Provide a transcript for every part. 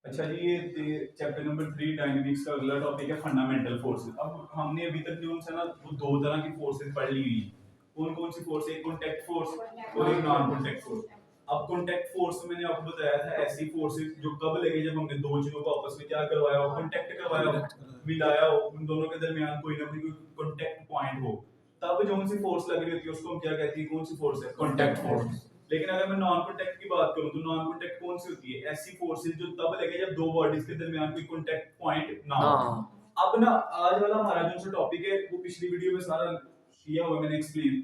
अच्छा जी, ये chapter number 3 dynamics का अगला टॉपिक है फंडामेंटल फोर्सेस। अब हमने अभी तक जो है ना वो दो तरह की फोर्सेस पढ़ ली हुई। कौन कौन सी फोर्स? एक कॉन्टैक्ट फोर्स और एक नॉन कॉन्टैक्ट फोर्स। अब कॉन्टैक्ट फोर्स में मैंने आपको बताया था ऐसी फोर्सेस जो कब लगे जब हमने दो चीजों को आपस में क्या करवाया हो, कॉन्टैक्ट करवाया हो, मिलाया हो, उन दोनों के दरमियान कोई ना कोई कॉन्टैक्ट पॉइंट हो, तब जो सी फोर्स लग रही होती है उसको हम क्या कहते हैं? कौन सी फोर्स है? Contact force. लेकिन अगर मैं नॉन कॉन्टैक्ट की बात करूं तो नॉन कॉन्टैक्ट कौन सी होती है? ऐसी फोर्सेस जो तब लगे जब दो बॉडीज के दरमियान कोई कॉन्टैक्ट पॉइंट ना हो। अब ना आज वाला हमारा जो सा टॉपिक है वो पिछली वीडियो में सारा किया हुआ मैंने एक्सप्लेन।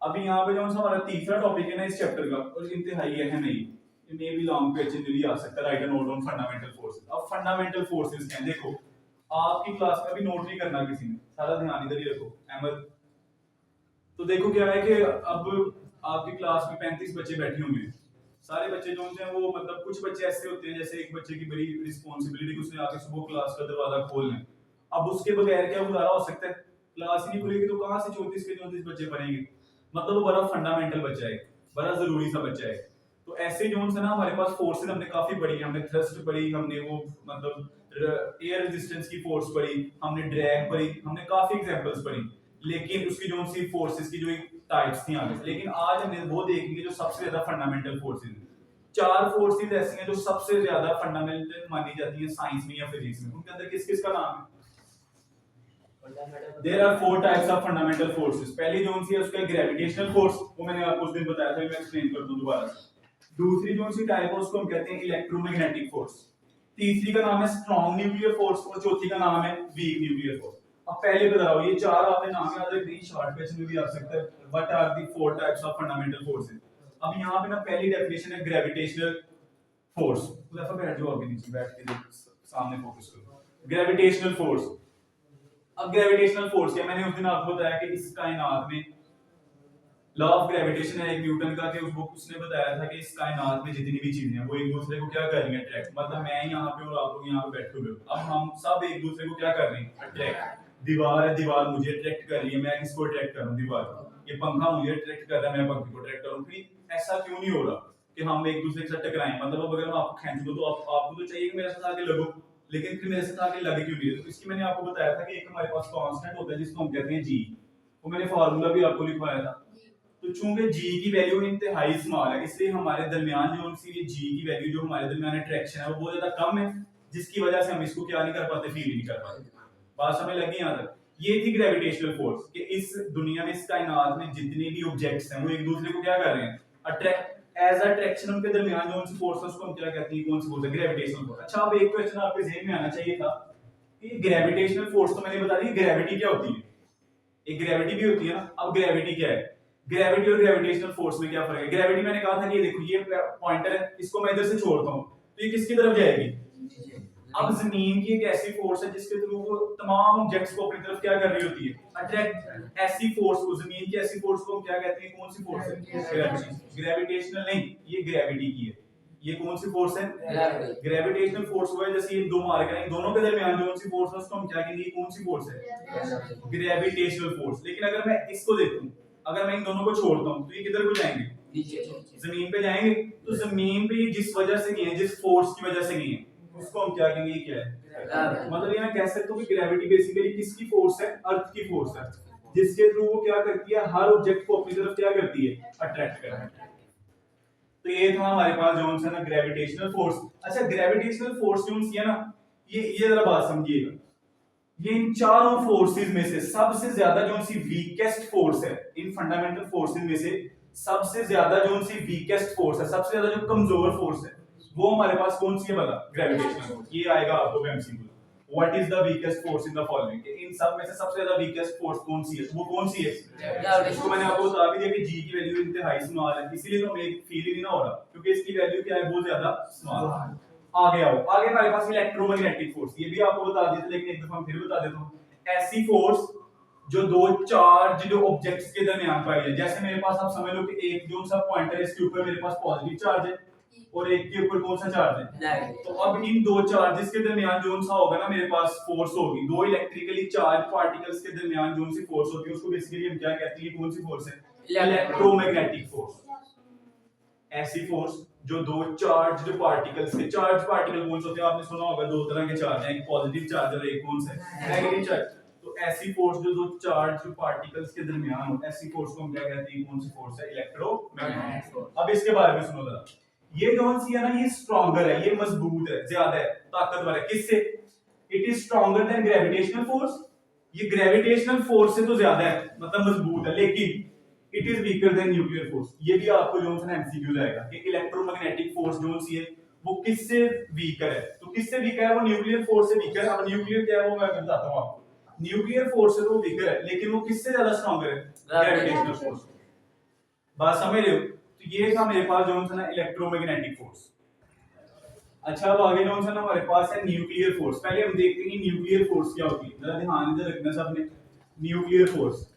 अभी यहाँ पे जो हमारा तीसरा टॉपिक है ना इस चैप्टर का, और इंतहाई अहम है, ये मे बी लॉन्ग क्वेश्चन भी आ सकता है। Right a note on fundamental forces. अब फंडामेंटल फोर्सेस क्या है देखो, आपकी क्लास में भी नोट नहीं करना किसी ने, सारा ध्यान इधर ही रखो अहमद। तो देखो क्या है कि अब आपकी क्लास में 35 बच्चे बैठे होंगे। सारे बच्चे जो हैं वो मतलब कुछ बच्चे ऐसे होते हैं जैसे एक बच्चे की बड़ी रिस्पॉन्सिबिलिटी कि उसने आके सुबह क्लास का दरवाजा खोलना है। अब उसके बगैर क्या गुजारा हो सकता है? क्लास ही नहीं खुलेगी तो कहाँ से 34 के 34 बच्चे पढ़ेंगे? मतलब वो बड़ा फंडामेंटल बच्चा है, बड़ा जरूरी सा बच्चा है। तो ऐसे जोन से ना हमारे पास फोर्सेस हमने काफी पढ़ी है। हमने थ्रस्ट पढ़ी, हमने वो मतलब एयर रेजिस्टेंस की फोर्स पढ़ी, हमने ड्रैग पढ़ी, हमने काफी एग्जांपल्स पढ़ी। लेकिन उसकी जो सी फोर्सेस की जो टाइप्स थी आगे, लेकिन आज हम वो देखेंगे जो सबसे ज्यादा फंडामेंटल फोर्सेस हैं। चार फोर्सेस ऐसी हैं जो सबसे ज्यादा फंडामेंटल मानी जाती हैं साइंस में या फिजिक्स में। उनके अंदर किस किस का नाम है? There are four types of fundamental forces. पहली जो सी है उसका ग्रेविटेशनल फोर्स, वो मैंने आपको उस दिन बताया था, मैं एक्सप्लेन कर दूं दोबारा। दूसरी जो सी टाइप है उसको हम कहते हैं इलेक्ट्रोमैग्नेटिक फोर्स। तीसरी का नाम है स्ट्रॉन्ग न्यूक्लियर फोर्स और चौथी का नाम है वीक न्यूक्लियर फोर्स। अब पहले बताओ, ये चार आपने नाम याद रखने, शॉर्ट क्वेश्चन में भी आ सकता है। What are the four types of fundamental forces? अब यहाँ पे ना पहली डेफिनेशन है ग्रेविटेशनल फोर्स। तो ऐसा बैठ जाओ, आगे नीचे बैठ के सामने फोकस करो। Gravitational force. अब ग्रेविटेशनल फोर्स क्या, मैंने उस दिन आपको बताया कि इस कायनात में लॉ ऑफ ग्रेविटेशन है एक न्यूटन का, कि उसको उसने बताया था कि इस कायनात में जितनी भी चीजें हैं वो एक दूसरे को क्या कर रही हैं? अट्रैक्ट। मतलब मैं यहाँ पे और आप लोग यहाँ पे बैठे हुए हो, अब हम सब एक दूसरे को क्या कर रहे हैं? अट्रैक्ट। दीवार है, दीवार मुझे अट्रैक्ट कर रही है, मैं किसको अट्रैक्ट कर रहा हूँ? दीवार को। ये पंखा मुझे अट्रैक्ट कर रहा है, मैं पंखे को अट्रैक्ट कर रहा हूँ। ऐसा क्यों नहीं हो रहा कि हम एक दूसरे के साथ टकराएं? मतलब अब अगर मैं आपको खींच लूं तो आपको तो चाहिए कि मेरे साथ आके लगो, लेकिन फिर मेरे साथ आके लगे क्यों नहीं? तो इसकी मैंने आपको बताया था कि एक हमारे पास कांस्टेंट होता है जिसको हम कहते हैं जी। वो मैंने फार्मूला भी आपको लिखवाया था। तो चूंकि जी की वैल्यू इंतहाई स्मॉल है, इसलिए हमारे दरमियान जो सी ये जी की वैल्यू जो हमारे दरमियान अट्रैक्शन है वो बहुत ज्यादा कम है, जिसकी वजह से हम इसको क्या नहीं कर पाते? फील नहीं कर पाते। बात समझ लगी यहाँ तक? ये थी ग्रेविटेशनल फोर्स कि इस दुनिया में, इस कायनात में जितने भी ऑब्जेक्ट्स हैं वो एक दूसरे को क्या कर रहे हैं? अट्रैक्ट। एज अट्रैक्शन उनके दरमियान जो फोर्स है उसको हम क्या कहते हैं? कौन सी फोर्स है? Gravitational force. अच्छा, अब एक क्वेश्चन आपके जहन में आना चाहिए था कि ग्रेविटेशनल फोर्स तो मैंने बता दी, ग्रेविटी क्या होती है? एक ग्रेविटी भी होती है ना। अब ग्रेविटी क्या है? ग्रेविटी और ग्रेविटेशनल फोर्स में क्या फर्क है? ग्रेविटी मैंने कहा था कि ये देखो ये पॉइंटर है, इसको मैं इधर से छोड़ता हूं तो ये किसकी तरफ जाएगी? अब जमीन की एक ऐसी फोर्स है जिसके थ्रू वो तमाम ऑब्जेक्ट्स को अपनी तरफ क्या कर रही होती है? अट्रैक्ट। ऐसी फोर्स को, जमीन की ऐसी फोर्स को हम क्या कहते हैं? कौन सी फोर्स है? ग्रेविटी। ग्रेविटेशनल नहीं, ये ग्रेविटी की है। ये कौन सी फोर्स है? ग्रेविटेशनल फोर्स वो है जैसे ये दो मार्कर हैं, दोनों के दरमियान जो सी फोर्स है उसको हम क्या कहेंगे? कौन सी फोर्स है? Gravitational force. लेकिन अगर मैं इसको देखूं, अगर मैं इन दोनों को छोड़ता हूं तो ये किधर को जाएंगे? जमीन पे जाएंगे। तो जमीन पे ये जिस वजह से गए, जिस फोर्स की वजह से गए, उसको हम क्या कहेंगे? ये क्या है? मतलब ये मैं कह सकता हूं कि ग्रेविटी बेसिकली किसकी फोर्स है? अर्थ की फोर्स है, जिसके थ्रू वो क्या करती है? हर ऑब्जेक्ट को अपनी तरफ क्या करती है? अट्रैक्ट करती है। तो ये था हमारे पास जो है ना ग्रेविटेशनल फोर्स। अच्छा, ग्रेविटेशनल फोर्स जो है ना, ये जरा बात समझिएगा, ये इन चारों फोर्सेस में से सबसे ज्यादा जो सी वीकेस्ट फोर्स है, इन फंडामेंटल फोर्सेस में से सबसे ज्यादा जो सी वीकेस्ट फोर्स है, सबसे ज्यादा जो कमजोर फोर्स है, वो हमारे पास कौन सी है? बता। Gravitational force. ये आएगा आपको MCQ. What is the weakest force in the following? इन सब में से सबसे ज्यादा वीकेस्ट फोर्स कौन सी है? वो कौन सी है? इसको मैंने आपको बता भी दिया कि जी की वैल्यू इंतहाई स्मॉल है, इसीलिए तो हमें एक फील ही नहीं ना हो रहा, क्योंकि इसकी वैल्यू क्या है? बहुत ज्यादा स्मॉल। आगे आओ, आगे हमारे पास इलेक्ट्रोमैग्नेटिक फोर्स। ये भी आपको बता दिया था, लेकिन एक दफा फिर बता देता हूं। ऐसी फोर्स जो दो चार्ज जो ऑब्जेक्ट्स के दरमियान पाई है, जैसे मेरे पास आप समझ लो कि एक जो सा पॉइंटर है, इसके ऊपर मेरे पास पॉजिटिव चार्ज है और एक के ऊपर कौन सा चार्ज है? तो अब इन दो चार्जेस के दरमियान जो सा होगा ना मेरे पास फोर्स होगी, दो इलेक्ट्रिकली चार्ज पार्टिकल्स के दरमियान जो सी फोर्स होती है उसको बेसिकली हम क्या कहते हैं? कौन सी फोर्स है? Electromagnetic force. ऐसी फोर्स जो दो चार्ज पार्टिकल्स के, चार्ज पार्टिकल कौन से होते हैं आपने सुना होगा, दो तरह के चार्ज हैं, एक पॉजिटिव चार्ज और एक कौन सा है, नेगेटिव चार्ज। तो ऐसी फोर्स जो दो चार्ज पार्टिकल्स के दरमियान हो, ऐसी फोर्स को हम क्या कहते हैं, कौन सी फोर्स है, इलेक्ट्रोमैग्नेटिक फोर्स। अब इसके बारे में सुनो जरा, ये कौन सी है ना, ये स्ट्रॉन्गर है, ये मजबूत है, ज्यादा है, ताकतवर है, किससे, it is stronger than gravitational force, ये ग्रेविटेशनल फोर्स से तो ज्यादा है, मतलब मजबूत है, लेकिन it is weaker then nuclear force. ये भी आपको जो है एमसीक्यू जाएगा कि इलेक्ट्रोमैग्नेटिक फोर्स जो सी है वो किससे वीकर है, तो किससे वीकर है, वो न्यूक्लियर फोर्स से वीकर है। अब न्यूक्लियर क्या है वो मैं बताता हूं आपको, न्यूक्लियर फोर्स से तो वीकर है, लेकिन वो किससे ज्यादा स्ट्रॉन्गर है, ग्रेविटेशनल फोर्स। बात समझ रहे हो, तो ये था मेरे पास जो है ना इलेक्ट्रोमैग्नेटिक फोर्स। अच्छा अब आगे जो है ना हमारे पास है न्यूक्लियर फोर्स। पहले हम देखते हैं न्यूक्लियर फोर्स क्या होती है, जरा ध्यान से रखना सबने, न्यूक्लियर फोर्स।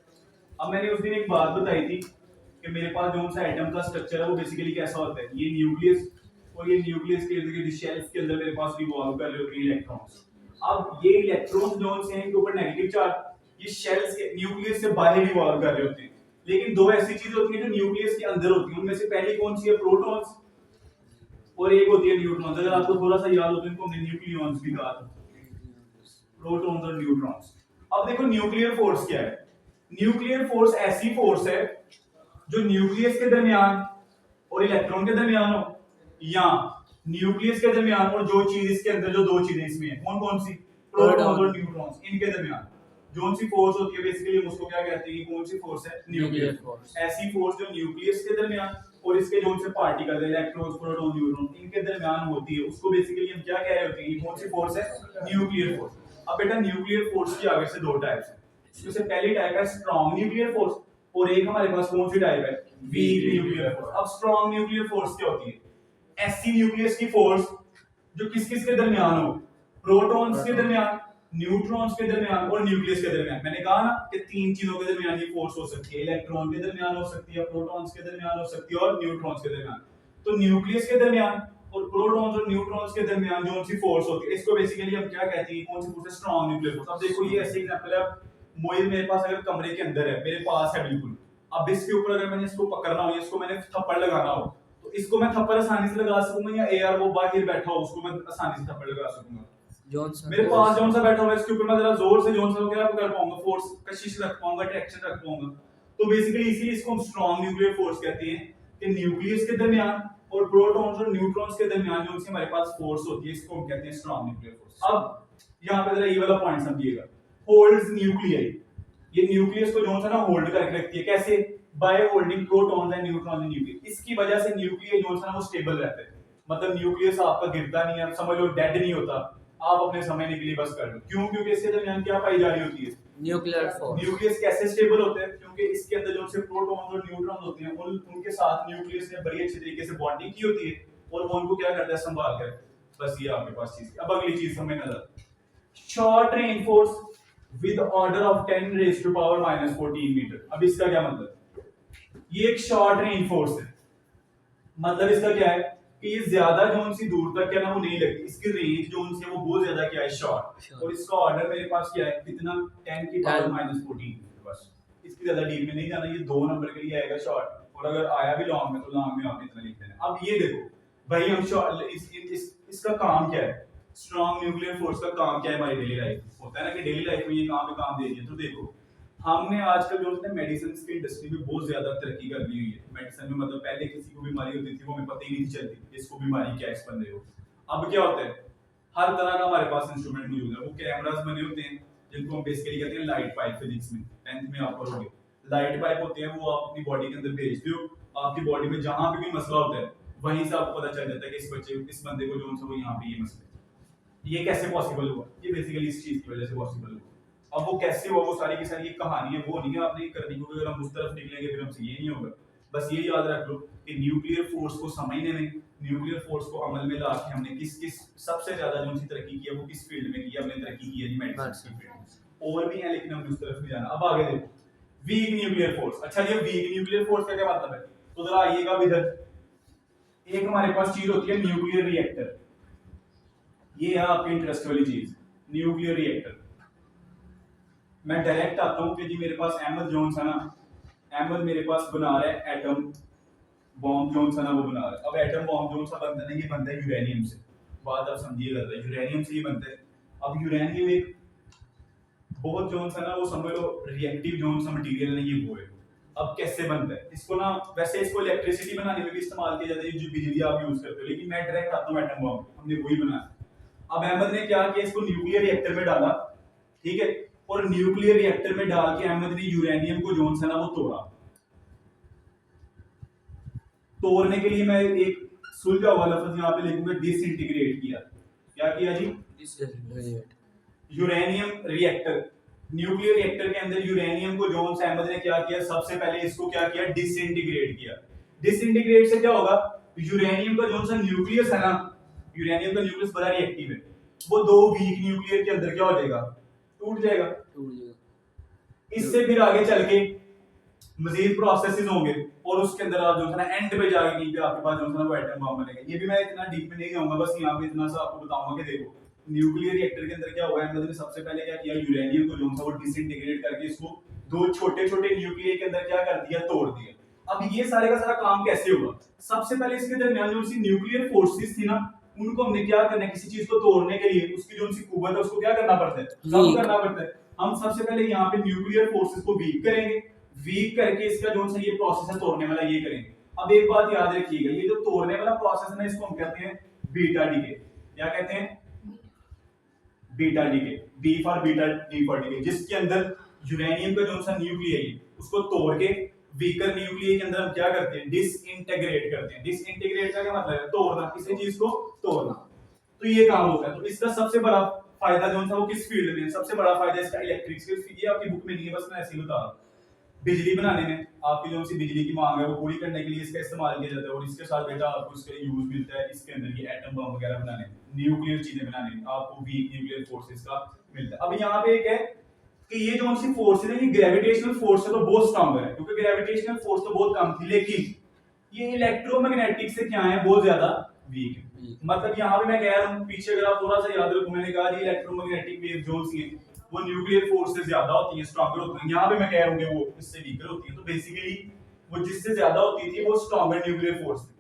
अब मैंने उस दिन एक बात बताई थी कि मेरे पास जो सा एटम का स्ट्रक्चर है वो बेसिकली कैसा होता है, ये न्यूक्लियस, और ये न्यूक्लियस के इर्द गिर्द शेल्स के अंदर मेरे पास रिवॉल्व कर रहे होते हैं इलेक्ट्रॉन्स। अब ये इलेक्ट्रॉन्स जो से हैं इनके ऊपर नेगेटिव चार्ज, ये शेल्स के न्यूक्लियस से बाहर रिवॉल्व कर रहे होते हैं। लेकिन दो ऐसी चीज होती है जो न्यूक्लियस के अंदर होती है, उनमें से पहली कौन सी है, प्रोटॉन्स, और एक होती है न्यूट्रॉन्स। अगर आपको थोड़ा सा याद हो तो इनको हमने न्यूक्लियॉन्स भी कहा था, प्रोटॉन्स और न्यूट्रॉन्स। अब देखो न्यूक्लियर फोर्स क्या है, न्यूक्लियर फोर्स ऐसी फोर्स है जो न्यूक्लियस के दरमियान और इलेक्ट्रॉन के दरमियान हो, या न्यूक्लियस के दरमियान और जो चीज इसके अंदर, जो दो चीजें इसमें है, कौन कौन सी, प्रोटॉन्स और न्यूट्रॉन्स, इनके दरमियान जो सी फोर्स होती है बेसिकली हम उसको क्या कहते हैं, कौन सी फोर्स है, न्यूक्लियर फोर्स। ऐसी फोर्स जो न्यूक्लियस के दरमियान और इसके जो से पार्टिकल इलेक्ट्रॉन्स, प्रोटॉन, न्यूट्रॉन, इनके दरमियान होती है, उसको बेसिकली हम क्या कह रहे होते हैं, ये कौन सी फोर्स है, न्यूक्लियर फोर्स। अब बेटा न्यूक्लियर फोर्स की आगे से दो टाइप्स हैं, जैसे पहली टाइप है स्ट्रॉन्ग न्यूक्लियर फोर्स, और एक हमारे पास कौन सी टाइप है, वीक न्यूक्लियर फोर्स। अब स्ट्रॉन्ग न्यूक्लियर फोर्स क्या होती है, ऐसी न्यूक्लियस की फोर्स जो किस किस के दरमियान हो, प्रोटॉन्स के दरमियान, न्यूट्रॉन्स के दरमियान और न्यूक्लियस के दरमियान। मैंने कहा ना कि तीन चीजों के दरमियान ये फोर्स हो सकती है, इलेक्ट्रॉन के दरमियान हो सकती है, प्रोटॉन्स के दरमियान हो सकती है और न्यूट्रॉन्स के दरमियान। तो न्यूक्लियस के दरमियान और प्रोटॉन्स और न्यूट्रॉन्स के दरमियान जो सी फोर्स होती है, इसको बेसिकली हम क्या कहते हैं, कौन सी फोर्स है, स्ट्रॉन्ग न्यूक्लियर फोर्स। अब देखो ये ऐसे एग्जांपल है, मोबाइल मेरे पास अगर कमरे के अंदर है, मेरे पास है बिल्कुल, अब इसके ऊपर अगर मैंने इसको पकड़ना हो, इसको मैंने थप्पड़ लगाना हो, तो इसको मैं थप्पड़ आसानी से लगा सकूंगा, या एआर वो बाहर बैठा हो उसको मैं आसानी से थप्पड़ लगा सकूंगा, मेरे पास जौन सा बैठा हुआ है इसके ऊपर मैं जरा जोर से जौन सा क्या कर पाऊंगा, फोर्स कशिश रख पाऊंगा, ट्रैक्शन रख पाऊंगा। तो बेसिकली इसीलिए इसको हम स्ट्रॉन्ग न्यूक्लियर फोर्स कहते हैं कि न्यूक्लियस के दरमियान और प्रोटॉन्स और न्यूट्रॉन्स के दरमियान जो हमारे पास फोर्स होती है, इसको हम कहते हैं स्ट्रॉन्ग न्यूक्लियर फोर्स। अब यहाँ पे जरा ये वाला पॉइंट समझिएगा, होल्ड्स न्यूक्लियस, ये न्यूक्लियस को जो है ना होल्ड करके रखती है, कैसे, by holding protons and neutrons in nucleus. इसकी वजह से न्यूक्लियस जो है ना वो स्टेबल रहता है, मतलब न्यूक्लियस आपका गिरता नहीं है, समझ लो डेड नहीं होता, आप अपने समझने के लिए बस कर लो। क्यों, क्योंकि इसके दरमियान क्या पाई जा रही होती है, न्यूक्लियर फोर्स। न्यूक्लियस कैसे स्टेबल होते हैं, क्योंकि इसके अंदर जो से प्रोटॉन्स और न्यूट्रॉन्स होते हैं उनके साथ न्यूक्लियस ने बड़ी अच्छी तरीके से बॉन्डिंग की होती है, और वो उनको क्या करता है, संभाल कर। बस ये आपके पास चीज। अब अगली चीज समझना जरा, short range force with order of 10 raise to power -14 metre. अब इसका क्या मतलब, ये एक शॉर्ट रेंज फोर्स है, मतलब इसका क्या है कि ये ज्यादा जोन सी दूर तक क्या ना वो नहीं लगती, इसकी रेंज जोन से वो बहुत ज्यादा क्या है, शॉर्ट, और इसका ऑर्डर मेरे पास क्या है, कितना, 10 की पावर -14। बस इसकी ज्यादा डीप में नहीं जाना, ये दो नंबर के लिए आएगा शॉर्ट, और अगर आया भी लॉन्ग में तो लॉन्ग में आपने इतना लिख देना। अब ये देखो भाई, हम शॉर्ट इसका काम क्या है, स्ट्रॉन्ग न्यूक्लियर फोर्स का काम क्या है हमारी डेली लाइफ, होता है ना कि डेली लाइफ में ये काम पे काम दे दिए। तो देखो हमने आजकल जो है मेडिसिन की इंडस्ट्री में बहुत ज्यादा तरक्की कर दी हुई है। मेडिसिन में मतलब पहले किसी को बीमारी होती थी वो हमें पता ही नहीं चलती इसको बीमारी क्या है इस बंदे को। अब क्या होता है, हर तरह का हमारे पास इंस्ट्रूमेंट मौजूद है, वो कैमरास बने होते हैं जिनको हम बेसिकली कहते हैं लाइट पाइप। फिजिक्स में 10th में आप पढ़ोगे, लाइट पाइप होते हैं, वो आप अपनी बॉडी के अंदर भेजते हो, आपकी बॉडी में जहां भी मसला होता है वहीं से आपको पता चल जाता है कि इस बंदे को जो है वो यहाँ पे ये मसला है। ये कैसे पॉसिबल हुआ, ये बेसिकली इस चीज की वजह से पॉसिबल हुआ। अब वो कैसे हुआ, वो सारी की सारी एक कहानी है, वो नहीं है आपने करनी, क्योंकि अगर हम उस तरफ निकलेंगे फिर हमसे ये नहीं होगा। बस ये याद रख लो कि न्यूक्लियर फोर्स को समझने में, न्यूक्लियर फोर्स को अमल में ला के हमने किस किस सबसे ज्यादा जो सी तरक्की की है वो किस फील्ड में की है, हमने तरक्की की है मेडिसिन की फील्ड में। और भी है लेकिन हम उस तरफ नहीं जाना। अब आगे देखो, वीक न्यूक्लियर फोर्स। अच्छा ये वीक न्यूक्लियर फोर्स का क्या मतलब है, तो जरा आइएगा इधर, एक हमारे पास चीज होती है न्यूक्लियर रिएक्टर, ये है आपकी इंटरेस्ट वाली चीज, न्यूक्लियर रिएक्टर। मैं डायरेक्ट आता हूं कि जी मेरे पास अहमद जोन्स है ना, अहमद मेरे पास बना रहा है एटम बॉम्ब जोन सा ना वो बना रहे हैं। अब एटम बॉम्ब जोन सा बनता है, ये बनता है यूरेनियम से। बात आप समझिएगा, यूरेनियम से ये बनता है। अब यूरेनियम एक बहुत जोन सा ना वो समझ लो रिएक्टिव जोन सा मटेरियल नहीं, ये वो है। अब कैसे बनता है इसको ना, वैसे इसको इलेक्ट्रिसिटी बनाने में भी इस्तेमाल किया जाता है, जो बिजली आप यूज करते हो, लेकिन मैं डायरेक्ट आता हूँ एटम बॉम्ब, हमने वही बनाया। अब अहमद ने क्या किया, इसको न्यूक्लियर रिएक्टर में डाला, ठीक है, और न्यूक्लियर रिएक्टर में डाल के अहमद ने यूरेनियम को जोन सा ना वो तोड़ा। तोड़ने के लिए मैं एक सुलझा हुआ लफ्ज यहाँ पे लिखूंगा, डिसइंटीग्रेट किया। क्या किया जी? यूरेनियम रिएक्टर, न्यूक्लियर रिएक्टर के अंदर यूरेनियम को जॉन अहमद ने क्या किया, सबसे पहले इसको क्या किया, डिसइंटीग्रेट किया। डिसइंटीग्रेट से क्या होगा, यूरेनियम का जॉन सा न्यूक्लियस है ना, यूरेनियम का न्यूक्लियस बड़ा रिएक्टिव है, वो दो वीक न्यूक्लियर के अंदर क्या हो जाएगा, टूट जाएगा। इससे फिर आगे चल के मजीद प्रोसेसेस होंगे और उसके अंदर आप जो है ना एंड पे जाके कहीं पे आपके पास जो है ना वो एटम बम बनेगा। ये भी मैं इतना डीप में नहीं जाऊंगा, बस यहाँ पे इतना सा आपको बताऊंगा कि देखो न्यूक्लियर रिएक्टर के अंदर क्या हुआ है, मतलब सबसे पहले क्या किया, यूरेनियम को जो है वो डिसइंटीग्रेट करके इसको दो छोटे छोटे न्यूक्लियर के अंदर क्या कर दिया, तोड़ दिया। अब ये सारे का सारा काम कैसे होगा, सबसे पहले इसके दरमियान जो सी न्यूक्लियर फोर्सेस थी ना, उनको हमने क्या करना है, किसी चीज को तोड़ने के लिए उसकी जो सी कुव्वत है उसको क्या करना पड़ता है, कम करना पड़ता है। हम सबसे पहले यहाँ पे न्यूक्लियर फोर्सेस को वीक करेंगे, वीक करके इसका जो सा ये प्रोसेस है तोड़ने वाला ये करेंगे। अब एक बात याद रखिएगा, ये जो तोड़ने वाला प्रोसेस है ना, इसको हम कहते हैं बीटा डीके। क्या कहते हैं, beta decay, B for beta, D for decay, जिसके अंदर यूरेनियम का जो सा न्यूक्लियर है उसको तोड़ के वीकर न्यूक्लियर के अंदर हम क्या करते हैं, डिसइंटीग्रेट करते हैं। डिसइंटीग्रेट का क्या मतलब है, तोड़ना, किसी चीज को तोड़ना। तो ये काम होता है। तो इसका सबसे बड़ा फायदा जो था वो किस फील्ड में, सबसे बड़ा फायदा इसका इलेक्ट्रिक फील्ड, ये आपकी बुक में नहीं है, बस मैं ऐसे ही बता रहा हूं। बिजली बनाने में आपकी जो सी बिजली की मांग है वो पूरी करने के लिए इसका इस्तेमाल किया जाता है, और इसके साथ बेटा आपको इसका यूज मिलता है इसके अंदर ये एटम बम वगैरह बनाने में, न्यूक्लियर चीजें बनाने में आपको वीक न्यूक्लियर फोर्सेस का मिलता है। अब यहाँ पे एक है कि ये जो सी फोर्स है, ये ग्रेविटेशनल फोर्स है तो बहुत स्ट्रांग है, क्योंकि ग्रेविटेशनल फोर्स तो बहुत कम थी, लेकिन ये इलेक्ट्रोमैग्नेटिक से क्या है, बहुत ज्यादा वीक है। मतलब यहाँ पे मैं कह रहा हूँ, पीछे अगर आप थोड़ा सा याद रखो, मैंने कहा जी इलेक्ट्रोमैग्नेटिक वेव जो सी है वो न्यूक्लियर फोर्स से ज्यादा होती है, स्ट्रॉन्गर होती है। यहाँ पे मैं कह रहा हूँ कि वो इससे वीकर होती है, तो बेसिकली वो जिससे ज्यादा होती थी वो स्ट्रॉन्गर न्यूक्लियर फोर्स थी,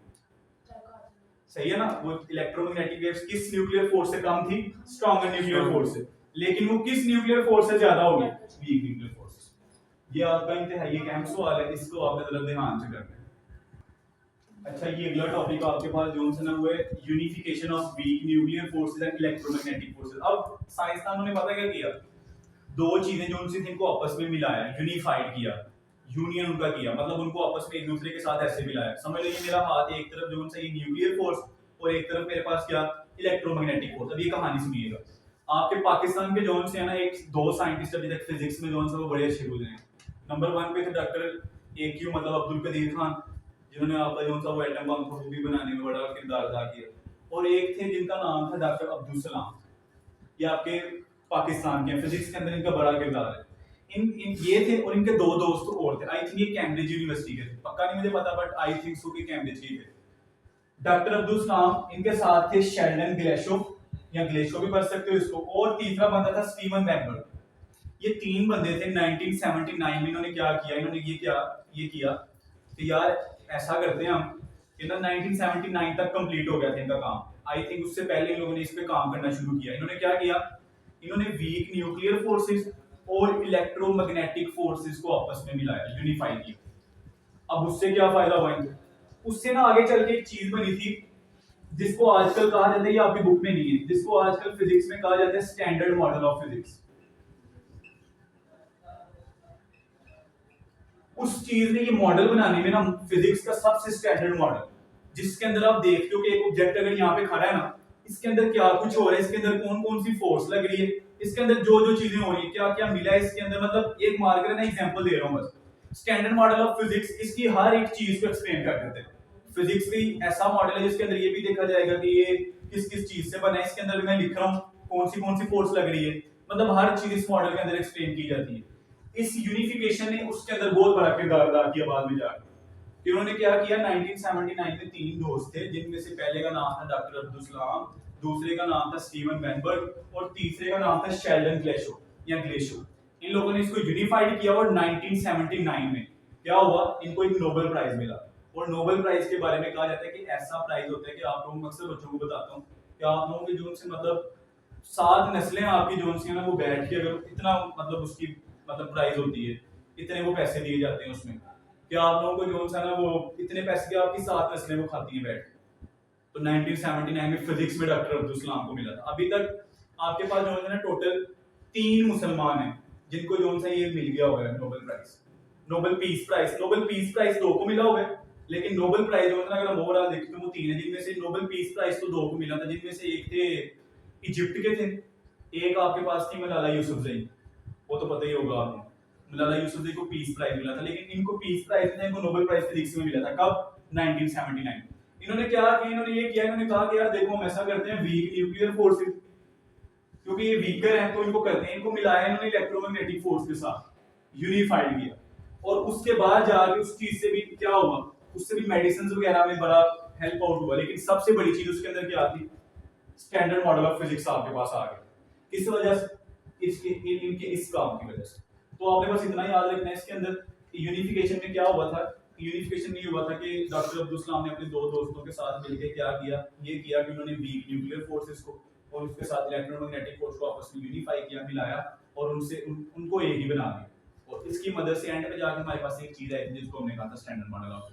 सही है ना। वो इलेक्ट्रोमैग्नेटिक वेव्स किस न्यूक्लियर फोर्स से कम थी, स्ट्रॉन्गर न्यूक्लियर फोर्स से, लेकिन वो किस न्यूक्लियर फोर्स से ज्यादा होगी, वीक न्यूक्लियर फोर्स। ये आपका इंतहाई एक अहम सवाल है, इसको आपने जरा ध्यान से करना है। अच्छा, ये अगला टॉपिक आपके पास जो है ना वो है unification of weak nuclear forces and electromagnetic forces. अब साइंसदानों ने पता क्या किया, दो चीजें जो उनसे इनको आपस में मिलाया, यूनिफाइड किया, यूनियन उनका किया, मतलब उनको आपस में एक दूसरे के साथ ऐसे मिलाया। समझ लीजिए मेरा हाथ एक तरफ जो उनसे ये न्यूक्लियर फोर्स और एक तरफ मेरे पास क्या, इलेक्ट्रोमैग्नेटिक फोर्स। अब ये कहानी सुनिएगा, आपके पाकिस्तान के जोन से है ना एक दो साइंटिस्ट अभी तक फिजिक्स में जोन से वो बड़े अच्छे गुजरे हैं। नंबर 1 पे थे डॉक्टर AQ मतलब अब्दुल कदीर खान, जिन्होंने आपका जो सा वो एटम बम को भी बनाने में बड़ा किरदार अदा किया, और एक थे जिनका नाम था डॉक्टर अब्दुल सलाम, ये आपके पाकिस्तान के फिजिक्स के अंदर इनका बड़ा किरदार है। इन ये थे, और इनके दो दोस्त और थे, आई थिंक ये कैम्ब्रिज यूनिवर्सिटी के थे, पक्का नहीं मुझे पता, बट आई थिंक सो कि कैम्ब्रिज के थे। डॉक्टर अब्दुल सलाम, इनके साथ थे शेल्डन ग्लेशो, या ग्लेशो भी पढ़ सकते हो इसको, और तीसरा बंदा था स्टीवन वेबर। ये तीन बंदे थे। 1979 में इन्होंने क्या किया, इन्होंने ये किया कि यार ऐसा करते हैं हम कि ना 1979 तक कंप्लीट हो गया था इनका काम, आई थिंक उससे पहले इन लोगों ने इस पे काम करना शुरू किया। इन्होंने क्या किया, इन्होंने वीक न्यूक्लियर फोर्सेस और इलेक्ट्रोमैग्नेटिक फोर्सेस को आपस में मिलाया, यूनिफाई किया। अब उससे क्या फायदा हुआ इनको, उससे ना आगे चल के एक चीज बनी थी जिसको आजकल कहा जाता है, ये आपकी बुक में नहीं है, जिसको आजकल फिजिक्स में कहा जाता है स्टैंडर्ड मॉडल ऑफ फिजिक्स। उस चीज ने, ये मॉडल बनाने में ना फिजिक्स का सबसे स्टैंडर्ड मॉडल, जिसके अंदर आप देखते हो कि एक ऑब्जेक्ट अगर यहाँ पे खड़ा है ना, इसके अंदर क्या कुछ हो रहा है, इसके अंदर कौन कौन सी फोर्स लग रही है, इसके अंदर जो जो चीजें हो रही है, क्या क्या मिला है इसके अंदर, मतलब एक मार्कर ना एग्जांपल दे रहा हूं बस। स्टैंडर्ड मॉडल ऑफ फिजिक्स इसकी हर एक चीज को एक्सप्लेन कर देते हैं। फिजिक्स भी ऐसा मॉडल है जिसके अंदर ये भी देखा जाएगा कि ये किस किस चीज से बना है, इसके अंदर मैं लिख रहा हूँ कौन सी फोर्स लग रही है, मतलब हर चीज इस मॉडल के अंदर एक्सप्लेन की जाती है। इस यूनिफिकेशन ने उसके अंदर बहुत बड़ा किरदार अदा किया बाद में जाकर। उन्होंने क्या किया, 1979 में तीन दोस्त थे, जिनमें से पहले का नाम था डॉक्टर अब्दुल सलाम, दूसरे का नाम था स्टीवन वेनबर्ग, और तीसरे का नाम था शेल्डन ग्लेशो या ग्लेशो। इन लोगों ने इसको यूनिफाइड किया, और 1979 में क्या हुआ, इनको एक नोबेल प्राइज मिला। और नोबेल प्राइज के बारे में कहा जाता है कि ऐसा प्राइज होता है कि आप लोगों को अक्सर बच्चों को बताता हूँ कि आप लोगों की जो से मतलब 7 नस्लें आपकी जो सी है ना वो बैठ के अगर इतना मतलब उसकी मतलब प्राइज होती है, इतने वो पैसे दिए जाते हैं उसमें कि आप लोगों को जो सा ना वो इतने पैसे की आपकी 7 नस्लें वो खाती हैं बैठ के। तो 1979 में फिजिक्स में डॉक्टर अब्दुल कलाम को मिला था। अभी तक आपके पास जो है ना टोटल 3 मुसलमान हैं जिनको जो सा ये मिल गया हुआ है Nobel prize. Nobel peace prize 2 को मिला हुआ है, लेकिन नोबेल प्राइज जो है ना अगर हम ओवरऑल देखें तो वो 3 है, जिनमें से नोबेल पीस प्राइज तो 2 को मिला था, जिनमें से एक थे इजिप्ट के थे, एक आपके पास थी मलाला यूसुफजई, वो तो पता ही होगा आपको। मलाला यूसुफजई को पीस प्राइज मिला था, लेकिन इनको पीस प्राइज नहीं, इनको नोबेल प्राइज फिजिक्स में मिला था। कब? 1979। इन्होंने क्या किया, इन्होंने ये किया, इन्होंने कहा कि यार देखो हम ऐसा करते हैं वीक न्यूक्लियर फोर्सेस, क्योंकि ये वीकर हैं तो इनको करते हैं, इनको मिलाया इन्होंने इलेक्ट्रोमैग्नेटिक फोर्स के साथ, यूनिफाइड किया। और उसके बाद जाके उस चीज से भी क्या हुआ, उससे भी मेडिसिन वगैरह में बड़ा हेल्प आउट हुआ, लेकिन सबसे बड़ी चीज उसके अंदर क्या थी, स्टैंडर्ड मॉडल ऑफ फिजिक्स आपके पास आ गया। किस वजह से? इनके इस काम की वजह से। तो आपने बस इतना याद रखना है इसके अंदर, यूनिफिकेशन में क्या हुआ था, यूनिफिकेशन नहीं हुआ था कि डॉक्टर अब्दुल कलाम ने अपने 2 दोस्तों के साथ मिलकर क्या किया, ये किया कि उन्होंने वीक न्यूक्लियर फोर्सेस को और उसके साथ इलेक्ट्रोमैग्नेटिक फोर्स को आपस में यूनिफाई किया, मिलाया और उनको एक ही बना दिया। और इसकी मदद से एंड पे जाके हमारे पास एक चीज आई थी जिसको हमने कहा था स्टैंडर्ड मॉडल ऑफ